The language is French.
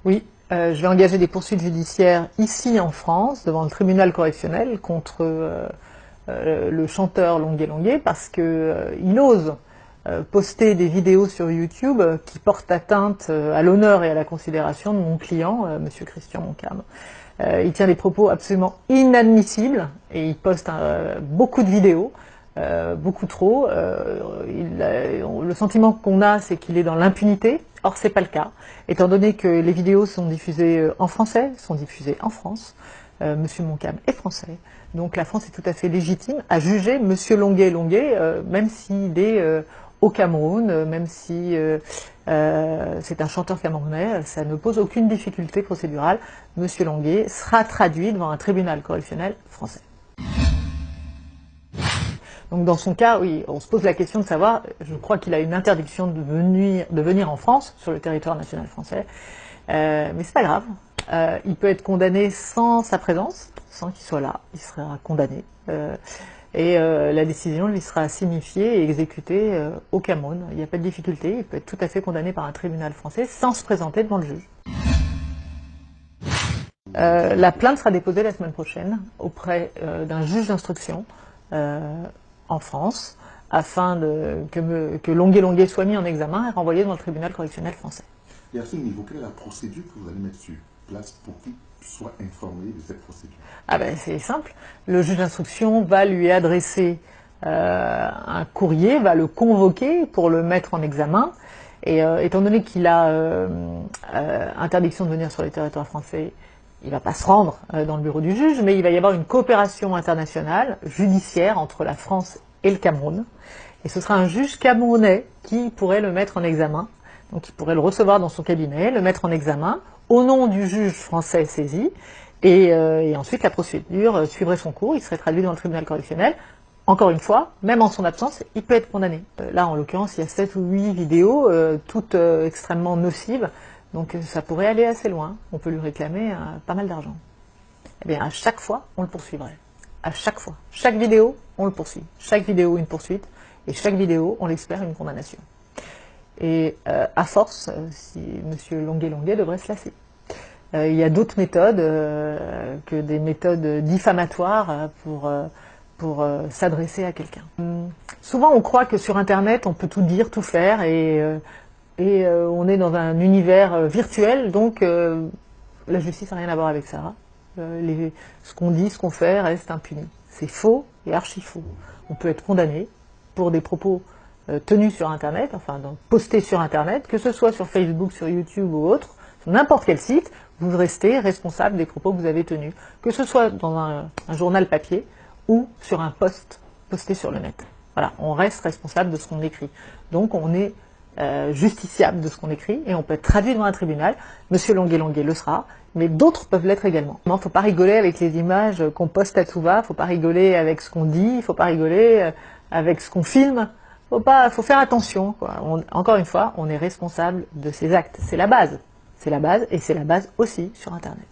Oui, je vais engager des poursuites judiciaires ici en France, devant le tribunal correctionnel, contre le chanteur Longuet Longuet, parce qu'il ose poster des vidéos sur YouTube qui portent atteinte à l'honneur et à la considération de mon client, Monsieur Christian Moncam. Il tient des propos absolument inadmissibles et il poste beaucoup de vidéos, beaucoup trop. Le sentiment qu'on a, c'est qu'il est dans l'impunité. Or, c'est pas le cas, étant donné que les vidéos sont diffusées en français, sont diffusées en France. Monsieur Moncam est français, donc la France est tout à fait légitime à juger Monsieur Longuet Longuet, même s'il est au Cameroun, même si c'est un chanteur camerounais, ça ne pose aucune difficulté procédurale. Monsieur Longuet sera traduit devant un tribunal correctionnel français. Donc dans son cas, oui, on se pose la question de savoir, je crois qu'il a une interdiction de venir en France, sur le territoire national français, mais c'est pas grave. Il peut être condamné sans sa présence, sans qu'il soit là, il sera condamné. La décision lui sera signifiée et exécutée au Cameroun. Il n'y a pas de difficulté, il peut être tout à fait condamné par un tribunal français sans se présenter devant le juge. La plainte sera déposée la semaine prochaine auprès d'un juge d'instruction en France, afin que Longuet Longuet soit mis en examen et renvoyé devant le tribunal correctionnel français. Et à ce niveau, quelle est la procédure que vous allez mettre sur place pour qu'il soit informé de cette procédure? Ah ben c'est simple, le juge d'instruction va lui adresser un courrier, va le convoquer pour le mettre en examen, et étant donné qu'il a interdiction de venir sur le territoire français, il ne va pas se rendre dans le bureau du juge, mais il va y avoir une coopération internationale judiciaire entre la France et le Cameroun. Et ce sera un juge camerounais qui pourrait le mettre en examen. Donc il pourrait le recevoir dans son cabinet, le mettre en examen, au nom du juge français saisi, et ensuite la procédure suivrait son cours, il serait traduit dans le tribunal correctionnel. Encore une fois, même en son absence, il peut être condamné. Là, en l'occurrence, il y a 7 ou 8 vidéos, toutes extrêmement nocives, donc ça pourrait aller assez loin. On peut lui réclamer pas mal d'argent. Eh bien, à chaque fois, on le poursuivrait. À chaque fois. Chaque vidéo, on le poursuit. Chaque vidéo, une poursuite. Et chaque vidéo, on l'espère, une condamnation. Et à force, si M. Longuet Longuet devrait se lasser. Il y a d'autres méthodes que des méthodes diffamatoires pour s'adresser à quelqu'un. Souvent, on croit que sur Internet, on peut tout dire, tout faire, et on est dans un univers virtuel, donc la justice n'a rien à voir avec ça. Ce qu'on dit, ce qu'on fait reste impuni. C'est faux et archi faux. On peut être condamné pour des propos tenus sur Internet, enfin donc, postés sur Internet, que ce soit sur Facebook, sur YouTube ou autre, sur n'importe quel site, vous restez responsable des propos que vous avez tenus, que ce soit dans un journal papier ou sur un post posté sur le net. Voilà, on reste responsable de ce qu'on écrit. Donc on est justiciable de ce qu'on écrit et on peut être traduit devant un tribunal. Monsieur Longuet Longuet le sera, mais d'autres peuvent l'être également. Il ne faut pas rigoler avec les images qu'on poste à tout va, il ne faut pas rigoler avec ce qu'on dit, il ne faut pas rigoler avec ce qu'on filme. Faut faire attention, quoi. Encore une fois, on est responsable de ses actes. C'est la base. C'est la base et c'est la base aussi sur Internet.